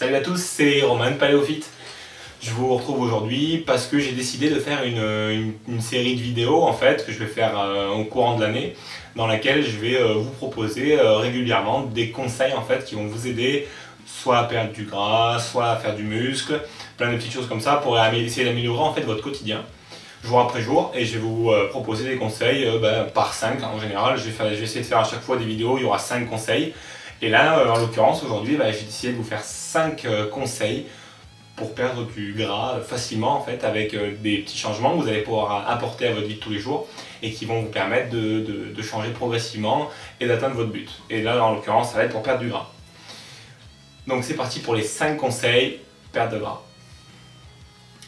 Salut à tous, c'est Roman Paléophyte. Je vous retrouve aujourd'hui parce que j'ai décidé de faire une série de vidéos en fait que je vais faire au courant de l'année, dans laquelle je vais vous proposer régulièrement des conseils en fait qui vont vous aider soit à perdre du gras, soit à faire du muscle, plein de petites choses comme ça pour essayer d'améliorer en fait votre quotidien jour après jour, et je vais vous proposer des conseils par 5 en général. Je vais essayer de faire à chaque fois des vidéos, il y aura 5 conseils. Et là, en l'occurrence, aujourd'hui, j'ai décidé de vous faire 5 conseils pour perdre du gras facilement en fait, avec des petits changements que vous allez pouvoir apporter à votre vie de tous les jours et qui vont vous permettre de changer progressivement et d'atteindre votre but. Et là, en l'occurrence, ça va être pour perdre du gras. Donc c'est parti pour les 5 conseils perte de gras.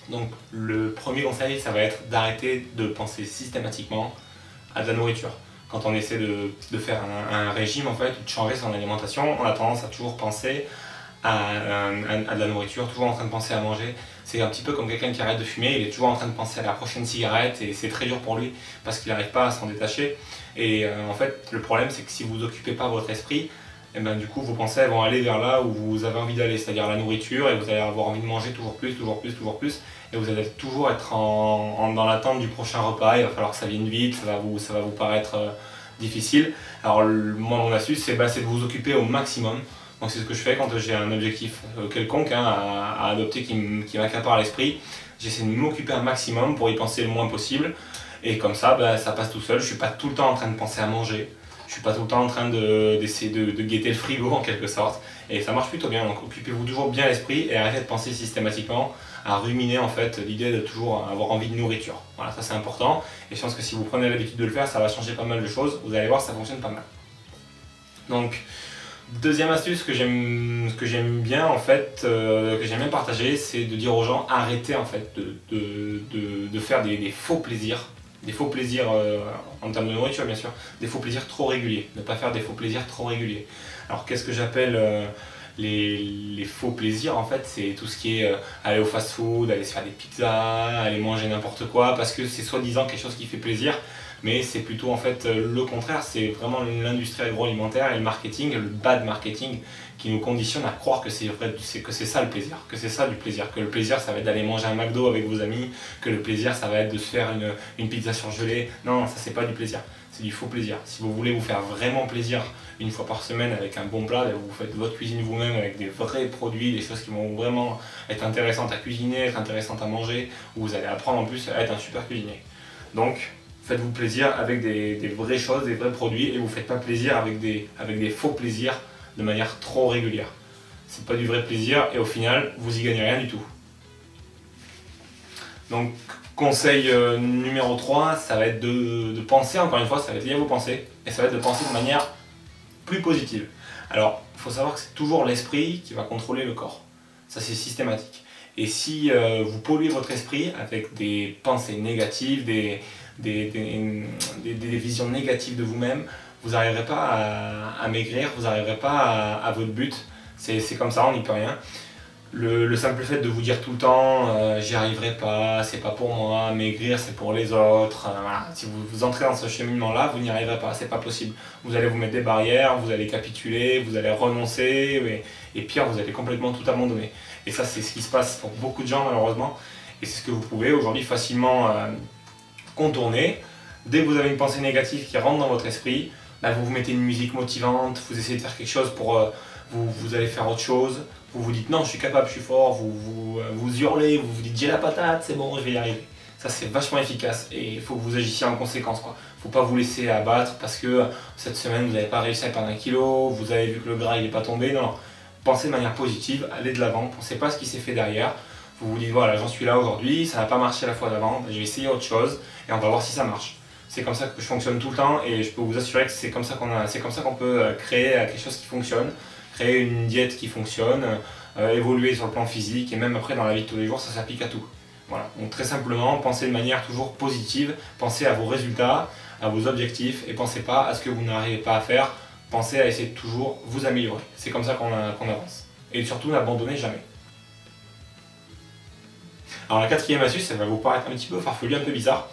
Donc le premier conseil, ça va être d'arrêter de penser systématiquement à de la nourriture. Quand on essaie de faire un régime en fait, ou de changer son alimentation, on a tendance à toujours penser à de la nourriture, toujours en train de penser à manger. C'est un petit peu comme quelqu'un qui arrête de fumer, il est toujours en train de penser à la prochaine cigarette et c'est très dur pour lui parce qu'il n'arrive pas à s'en détacher. Et en fait, le problème c'est que si vous n'occupez pas votre esprit, et du coup vos pensées vont aller vers là où vous avez envie d'aller, c'est-à-dire la nourriture, et vous allez avoir envie de manger toujours plus, toujours plus, toujours plus, et vous allez toujours être dans l'attente du prochain repas. Il va falloir que ça vienne vite, ça va vous paraître difficile. Alors moi mon astuce c'est de vous occuper au maximum. Donc c'est ce que je fais quand j'ai un objectif quelconque à adopter qui m'accapare l'esprit. J'essaie de m'occuper un maximum pour y penser le moins possible, et comme ça ça passe tout seul. Je suis pas tout le temps en train de penser à manger. Je suis pas tout le temps en train d'essayer de guetter le frigo en quelque sorte, et ça marche plutôt bien. Donc occupez-vous toujours bien l'esprit et arrêtez de penser systématiquement à ruminer en fait l'idée de toujours avoir envie de nourriture. Voilà, ça c'est important, et je pense que si vous prenez l'habitude de le faire, ça va changer pas mal de choses. Vous allez voir, ça fonctionne pas mal. Donc deuxième astuce que j'aime bien en fait, que j'aime bien partager, c'est de dire aux gens arrêtez en fait de faire des faux plaisirs. Des faux plaisirs en termes de nourriture bien sûr, des faux plaisirs trop réguliers, ne pas faire des faux plaisirs trop réguliers. Alors qu'est-ce que j'appelle les faux plaisirs en fait? C'est tout ce qui est aller au fast food, aller se faire des pizzas, aller manger n'importe quoi, parce que c'est soi-disant quelque chose qui fait plaisir, mais c'est plutôt en fait le contraire. C'est vraiment l'industrie agroalimentaire et le marketing, le bad marketing, qui nous conditionne à croire que c'est vrai, que c'est ça le plaisir, que c'est ça du plaisir, que le plaisir ça va être d'aller manger un McDo avec vos amis, que le plaisir ça va être de se faire une pizza surgelée. Non, ça c'est pas du plaisir, c'est du faux plaisir. Si vous voulez vous faire vraiment plaisir une fois par semaine avec un bon plat, vous faites votre cuisine vous-même avec des vrais produits, des choses qui vont vraiment être intéressantes à cuisiner, être intéressantes à manger, où vous allez apprendre en plus à être un super cuisinier. Donc faites-vous plaisir avec des vraies choses, des vrais produits, et vous ne faites pas plaisir avec des faux plaisirs de manière trop régulière. C'est pas du vrai plaisir, et au final, vous y gagnez rien du tout. Donc, conseil numéro 3, ça va être de penser, encore une fois, ça va être lié à vos pensées, et ça va être de penser de manière plus positive. Alors, il faut savoir que c'est toujours l'esprit qui va contrôler le corps. Ça, c'est systématique. Et si vous polluez votre esprit avec des pensées négatives, des visions négatives de vous-même, vous n'arriverez pas à maigrir, vous n'arriverez pas à votre but. C'est comme ça, on n'y peut rien. Le simple fait de vous dire tout le temps j'y arriverai pas, c'est pas pour moi, maigrir c'est pour les autres, voilà. Si vous entrez dans ce cheminement là, vous n'y arriverez pas, c'est pas possible. Vous allez vous mettre des barrières, vous allez capituler, vous allez renoncer, et pire, vous allez complètement tout abandonner. Et ça c'est ce qui se passe pour beaucoup de gens malheureusement, et c'est ce que vous pouvez aujourd'hui facilement contourner. Dès que vous avez une pensée négative qui rentre dans votre esprit, vous vous mettez une musique motivante, vous essayez de faire quelque chose pour vous allez faire autre chose. Vous vous dites non, je suis capable, je suis fort, vous hurlez, vous vous dites j'ai la patate, c'est bon, je vais y arriver. Ça c'est vachement efficace, et il faut que vous agissiez en conséquence, quoi. Faut pas vous laisser abattre parce que cette semaine vous n'avez pas réussi à perdre 1 kilo, vous avez vu que le gras il n'est pas tombé. Non, non. Pensez de manière positive, allez de l'avant, pensez pas à ce qui s'est fait derrière. Vous vous dites voilà, j'en suis là aujourd'hui, ça n'a pas marché la fois d'avant, je vais essayer autre chose et on va voir si ça marche. C'est comme ça que je fonctionne tout le temps, et je peux vous assurer que c'est comme ça qu'on peut créer quelque chose qui fonctionne, créer une diète qui fonctionne, évoluer sur le plan physique, et même après dans la vie de tous les jours, ça s'applique à tout. Voilà. Donc très simplement, pensez de manière toujours positive, pensez à vos résultats, à vos objectifs, et pensez pas à ce que vous n'arrivez pas à faire, pensez à essayer de toujours vous améliorer. C'est comme ça qu'on avance. Et surtout, n'abandonnez jamais. Alors la 4e astuce, ça va vous paraître un petit peu farfelu, un peu bizarre.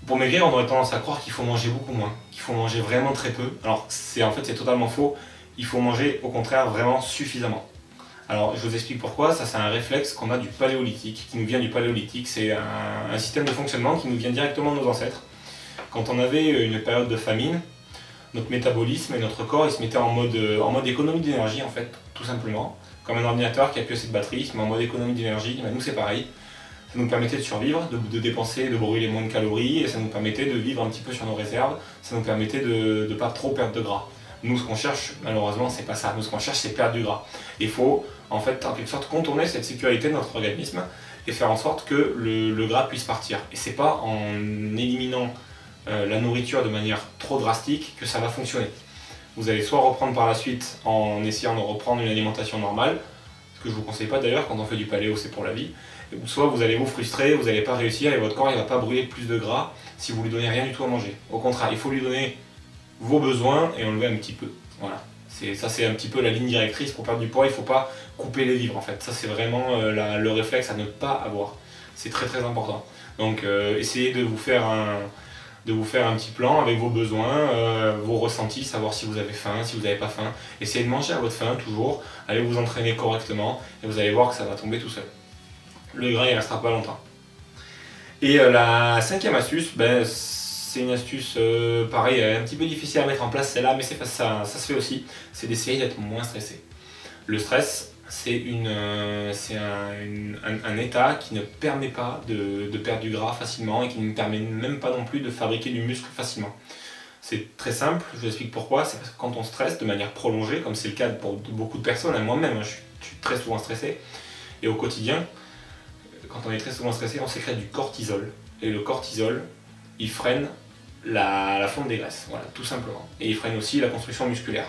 Pour maigrir, on aurait tendance à croire qu'il faut manger beaucoup moins, qu'il faut manger vraiment très peu. Alors en fait c'est totalement faux, il faut manger au contraire vraiment suffisamment. Alors je vous explique pourquoi, ça c'est un réflexe qu'on a du paléolithique, qui nous vient du paléolithique, c'est un système de fonctionnement qui nous vient directement de nos ancêtres. Quand on avait une période de famine, notre métabolisme et notre corps ils se mettaient en mode économie d'énergie en fait, tout simplement. Comme un ordinateur qui a plus assez de batterie, il se met en mode économie d'énergie, nous c'est pareil. Ça nous permettait de survivre, de dépenser, de brûler moins de calories, et ça nous permettait de vivre un petit peu sur nos réserves, ça nous permettait de ne pas trop perdre de gras. Nous, ce qu'on cherche, malheureusement, c'est pas ça. Nous, ce qu'on cherche, c'est perdre du gras. Il faut, en fait, en quelque sorte, contourner cette sécurité de notre organisme et faire en sorte que le gras puisse partir. Et c'est pas en éliminant la nourriture de manière trop drastique que ça va fonctionner. Vous allez soit reprendre par la suite en essayant de reprendre une alimentation normale, ce que je ne vous conseille pas d'ailleurs, quand on fait du paléo, c'est pour la vie, soit vous allez vous frustrer, vous n'allez pas réussir et votre corps ne va pas brûler plus de gras si vous lui donnez rien du tout à manger. Au contraire, il faut lui donner vos besoins et enlever un petit peu. Voilà. Ça c'est un petit peu la ligne directrice pour perdre du poids, il ne faut pas couper les vivres en fait. Ça c'est vraiment le réflexe à ne pas avoir. C'est très très important. Donc essayez de vous faire un petit plan avec vos besoins, vos ressentis, savoir si vous avez faim, si vous n'avez pas faim. Essayez de manger à votre faim toujours, allez vous entraîner correctement et vous allez voir que ça va tomber tout seul. Le gras il ne restera pas longtemps. Et la cinquième astuce, c'est une astuce pareil, un petit peu difficile à mettre en place celle-là, mais ça se fait aussi, c'est d'essayer d'être moins stressé. Le stress, c'est un état qui ne permet pas de perdre du gras facilement et qui ne permet même pas non plus de fabriquer du muscle facilement. C'est très simple, je vous explique pourquoi. C'est parce que quand on stresse de manière prolongée, comme c'est le cas pour beaucoup de personnes, moi-même je suis très souvent stressé, et au quotidien, quand on est très souvent stressé, on sécrète du cortisol. Et le cortisol, il freine la fonte des graisses, voilà, tout simplement. Et il freine aussi la construction musculaire.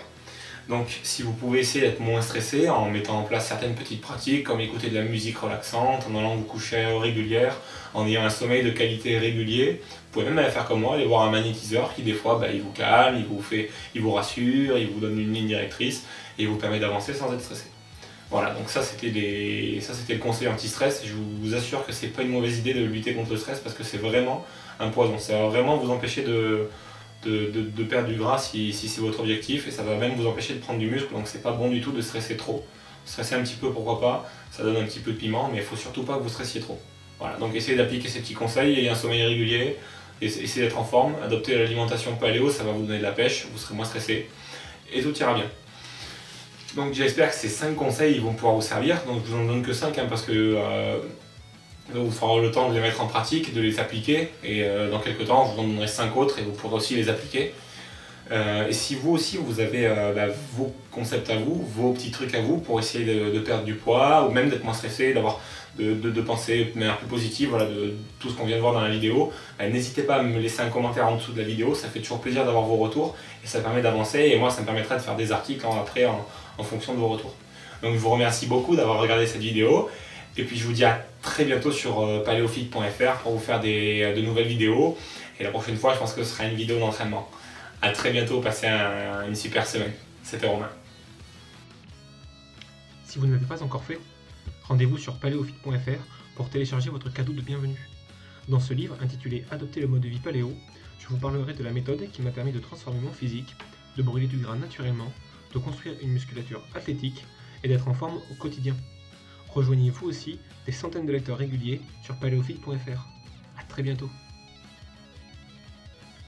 Donc si vous pouvez essayer d'être moins stressé en mettant en place certaines petites pratiques comme écouter de la musique relaxante, en allant vous coucher à heure régulière, en ayant un sommeil de qualité régulier, vous pouvez même aller faire comme moi, aller voir un magnétiseur qui des fois il vous calme, il vous rassure, il vous donne une ligne directrice et il vous permet d'avancer sans être stressé. Voilà, donc ça c'était le conseil anti-stress. Je vous assure que c'est pas une mauvaise idée de lutter contre le stress parce que c'est vraiment un poison. Ça va vraiment vous empêcher de perdre du gras si c'est votre objectif et ça va même vous empêcher de prendre du muscle, donc c'est pas bon du tout de stresser trop. Stresser un petit peu pourquoi pas, ça donne un petit peu de piment, mais il faut surtout pas que vous stressiez trop. Voilà, donc essayez d'appliquer ces petits conseils, ayez un sommeil régulier, essayez d'être en forme, adoptez l'alimentation paléo, ça va vous donner de la pêche, vous serez moins stressé et tout ira bien. Donc j'espère que ces 5 conseils ils vont pouvoir vous servir, donc je vous en donne que 5 parce que vous ferez le temps de les mettre en pratique, de les appliquer et dans quelques temps je vous en donnerai 5 autres et vous pourrez aussi les appliquer. Et si vous aussi vous avez vos concepts à vous, vos petits trucs à vous pour essayer de perdre du poids ou même d'être moins stressé, de penser de manière plus positive, voilà, de tout ce qu'on vient de voir dans la vidéo, n'hésitez pas à me laisser un commentaire en dessous de la vidéo, ça fait toujours plaisir d'avoir vos retours et ça permet d'avancer et moi ça me permettra de faire des articles après en fonction de vos retours. Donc je vous remercie beaucoup d'avoir regardé cette vidéo et puis je vous dis à très bientôt sur paleofit.fr pour vous faire de nouvelles vidéos et la prochaine fois je pense que ce sera une vidéo d'entraînement. A très bientôt, passez une super semaine. C'était Romain. Si vous ne l'avez pas encore fait, rendez-vous sur paleofit.fr pour télécharger votre cadeau de bienvenue. Dans ce livre intitulé « Adopter le mode de vie paléo », je vous parlerai de la méthode qui m'a permis de transformer mon physique, de brûler du gras naturellement, de construire une musculature athlétique et d'être en forme au quotidien. Rejoignez vous aussi des centaines de lecteurs réguliers sur paleofit.fr. A très bientôt.